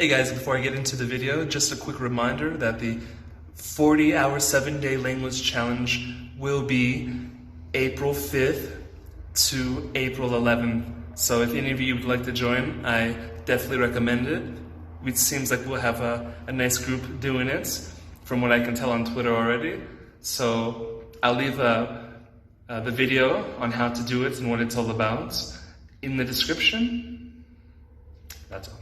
Hey guys, before I get into the video, just a quick reminder that the 40-hour 7-day language challenge will be April 5th to April 11th. So if any of you would like to join, I definitely recommend it. It seems like we'll have a nice group doing it, from what I can tell on Twitter already. So I'll leave the video on how to do it and what it's all about in the description. That's all.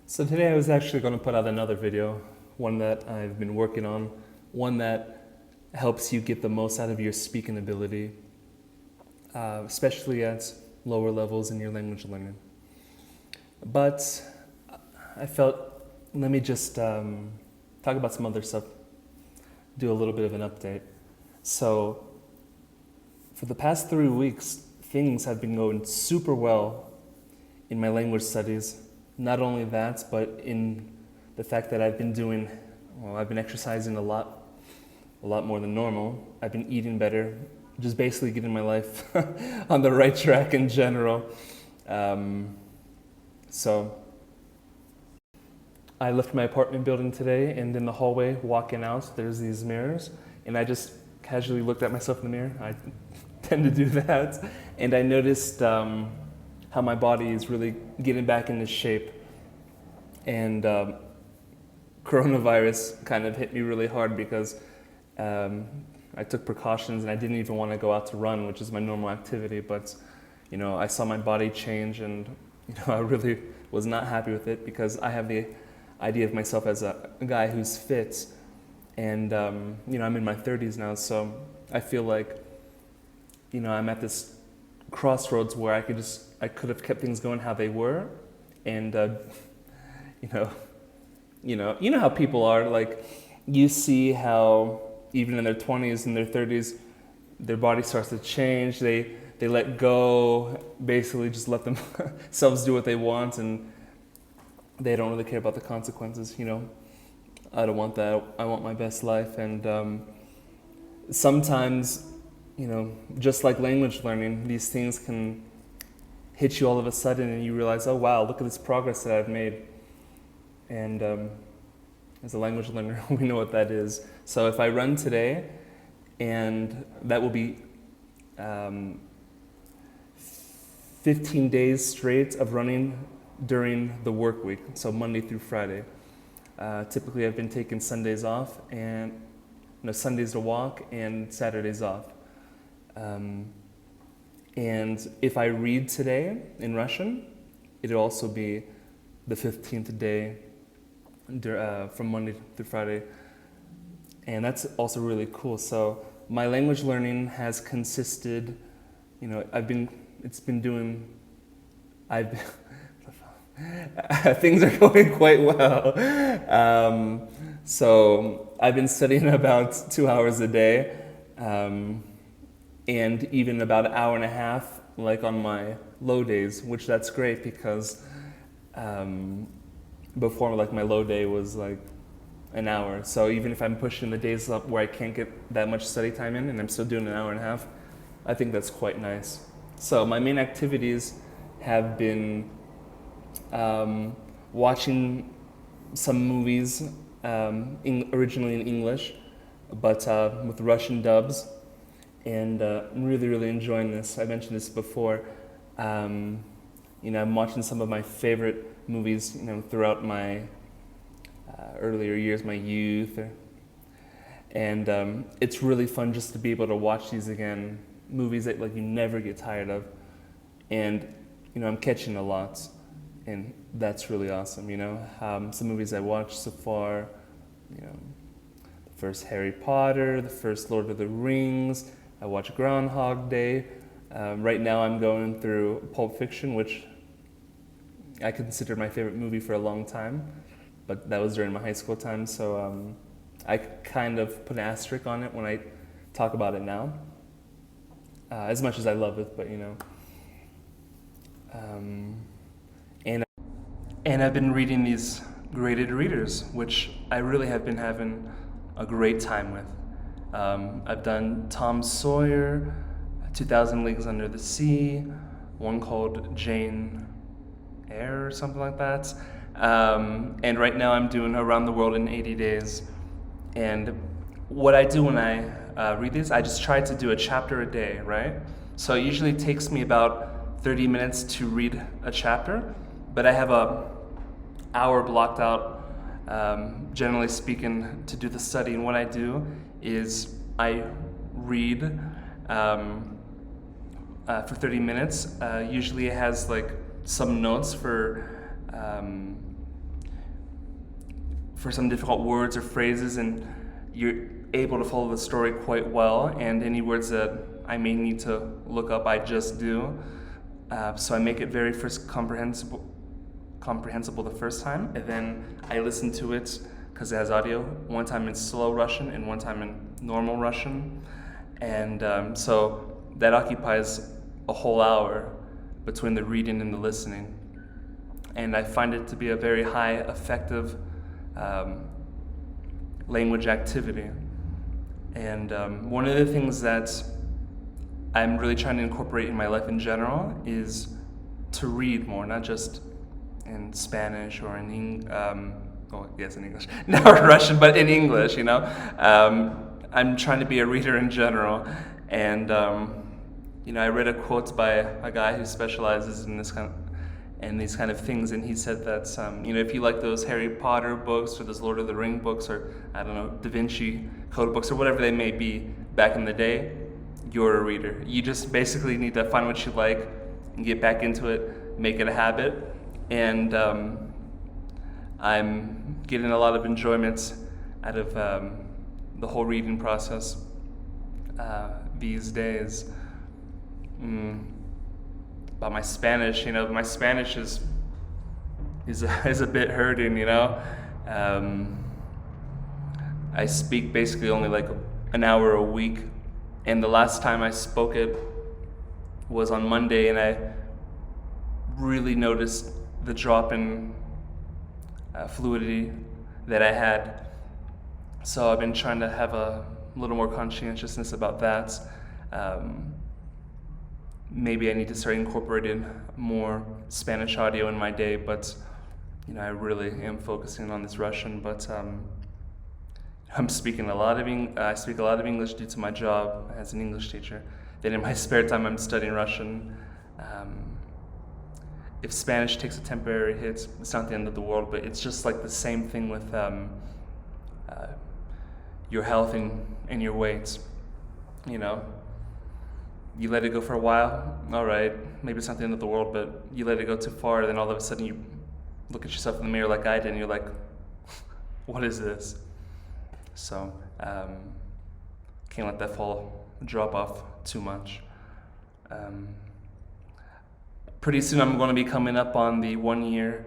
So today I was actually going to put out another video, one that I've been working on, one that helps you get the most out of your speaking ability, especially at lower levels in your language learning. But I felt, let me just talk about some other stuff, do a little bit of an update. So for the past 3 weeks, things have been going super well in my language studies. Not only that, but in the fact that I've been exercising a lot more than normal. I've been eating better, just basically getting my life on the right track in general. So I left my apartment building today, and in the hallway, walking out, there's these mirrors, and I just casually looked at myself in the mirror. I tend to do that, and I noticed how my body is really getting back into shape. And coronavirus kind of hit me really hard because I took precautions and I didn't even want to go out to run, which is my normal activity. But, I saw my body change, and, I really was not happy with it because I have the idea of myself as a guy who's fit. And, I'm in my 30s now, so I feel like, I'm at this crossroads where I could have kept things going how they were, and you know how people are. Like, you see how even in their 20s and their 30s, their body starts to change. They let go, basically just let themselves do what they want, and they don't really care about the consequences. I don't want that. I want my best life, and sometimes, just like language learning, these things can hit you all of a sudden and you realize, oh wow, look at this progress that I've made. And as a language learner, we know what that is. So if I run today, and that will be 15 days straight of running during the work week, so Monday through Friday. Typically I've been taking Sundays off, and Sundays to walk and Saturdays off. And if I read today in Russian, it'll also be the 15th day from Monday through Friday. And that's also really cool. So my language learning has consisted, things are going quite well. So I've been studying about 2 hours a day. And even about an hour and a half, like on my low days, which that's great because before, like, my low day was like an hour. So even if I'm pushing the days up where I can't get that much study time in and I'm still doing an hour and a half, I think that's quite nice. So my main activities have been watching some movies originally in English, but with Russian dubs. And I'm really, really enjoying this. I mentioned this before. I'm watching some of my favorite movies, throughout my earlier years, my youth. And it's really fun just to be able to watch these again, movies that you never get tired of. And, I'm catching a lot. And that's really awesome, Some movies I watched so far, the first Harry Potter, the first Lord of the Rings. I watch Groundhog Day. Right now I'm going through Pulp Fiction, which I consider my favorite movie for a long time, but that was during my high school time, so I kind of put an asterisk on it when I talk about it now, as much as I love it, but and I've been reading these graded readers, which I really have been having a great time with. I've done Tom Sawyer, 2000 Leagues Under the Sea, one called Jane Eyre or something like that. And right now I'm doing Around the World in 80 Days. And what I do when I read these, I just try to do a chapter a day, right? So it usually takes me about 30 minutes to read a chapter, but I have a hour blocked out, generally speaking, to do the study. And what I do is I read for 30 minutes. Usually it has like some notes for some difficult words or phrases, and you're able to follow the story quite well. And any words that I may need to look up, I just do. So I make it very first comprehensible the first time, and then I listen to it because it has audio. One time in slow Russian and one time in normal Russian, and so that occupies a whole hour between the reading and the listening. And I find it to be a very high effective language activity. And one of the things that I'm really trying to incorporate in my life in general is to read more, not just in Spanish or in in English, not Russian, but in English, you know. I'm trying to be a reader in general. And I read a quote by a guy who specializes in these kind of things, and he said that if you like those Harry Potter books or those Lord of the Ring books, or I don't know, Da Vinci Code books or whatever they may be back in the day, you're a reader. You just basically need to find what you like and get back into it, make it a habit. And I'm getting a lot of enjoyment out of the whole reading process these days. About my Spanish, my Spanish is a bit hurting, I speak basically only like an hour a week, and the last time I spoke it was on Monday, and I really noticed the drop in fluidity that I had. So I've been trying to have a little more conscientiousness about that. Maybe I need to start incorporating more Spanish audio in my day, but I really am focusing on this Russian. But I'm speaking I speak a lot of English due to my job as an English teacher. Then in my spare time, I'm studying Russian. If Spanish takes a temporary hit, it's not the end of the world, but it's just like the same thing with your health and your weight. You let it go for a while, all right, maybe it's not the end of the world, but you let it go too far, then all of a sudden you look at yourself in the mirror like I did, and you're like, what is this? So, can't let that drop off too much. Pretty soon I'm going to be coming up on the 1 year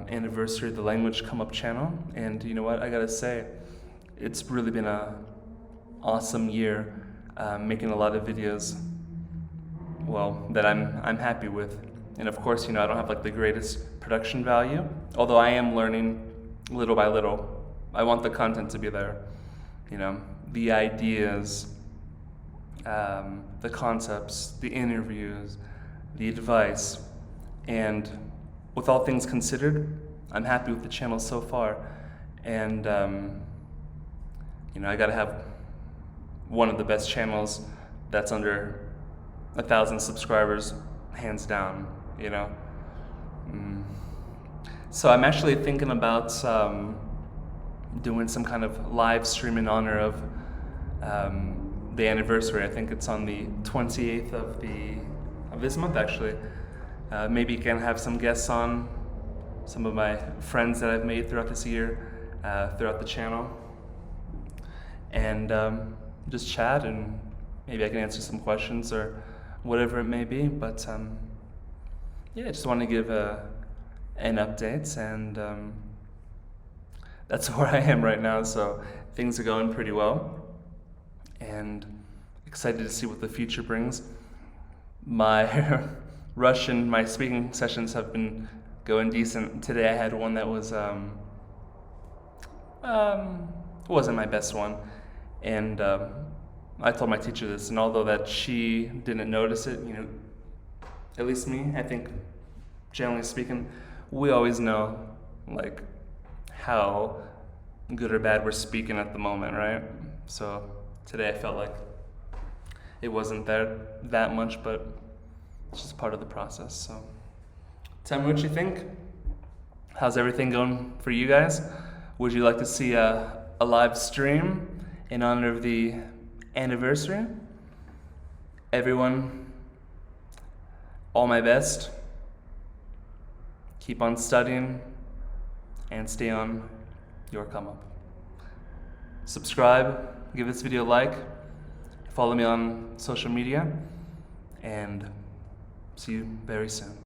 anniversary of the Language Come Up channel, and you know what, I gotta say, it's really been an awesome year. Making a lot of videos, that I'm happy with. And of course, I don't have like the greatest production value, although I am learning little by little. I want the content to be there, the ideas, the concepts, the interviews, the advice. And with all things considered, I'm happy with the channel so far. And I gotta have one of the best channels that's under 1,000 subscribers, hands down, So I'm actually thinking about doing some kind of live stream in honor of the anniversary. I think it's on the 28th of this month, actually. Maybe can have some guests on, some of my friends that I've made throughout this year, throughout the channel. And just chat, and maybe I can answer some questions or whatever it may be. But I just want to give an update, and that's where I am right now. So things are going pretty well, and excited to see what the future brings. My my speaking sessions have been going decent. Today I had one that was wasn't my best one. And I told my teacher this, and although that she didn't notice it, at least me, I think, generally speaking, we always know, like, how good or bad we're speaking at the moment, right? So today I felt like it wasn't that much, but it's just part of the process. So tell me what you think. How's everything going for you guys? Would you like to see a live stream in honor of the anniversary? Everyone, all my best. Keep on studying and stay on your come up. Subscribe, give this video a like, follow me on social media, and see you very soon.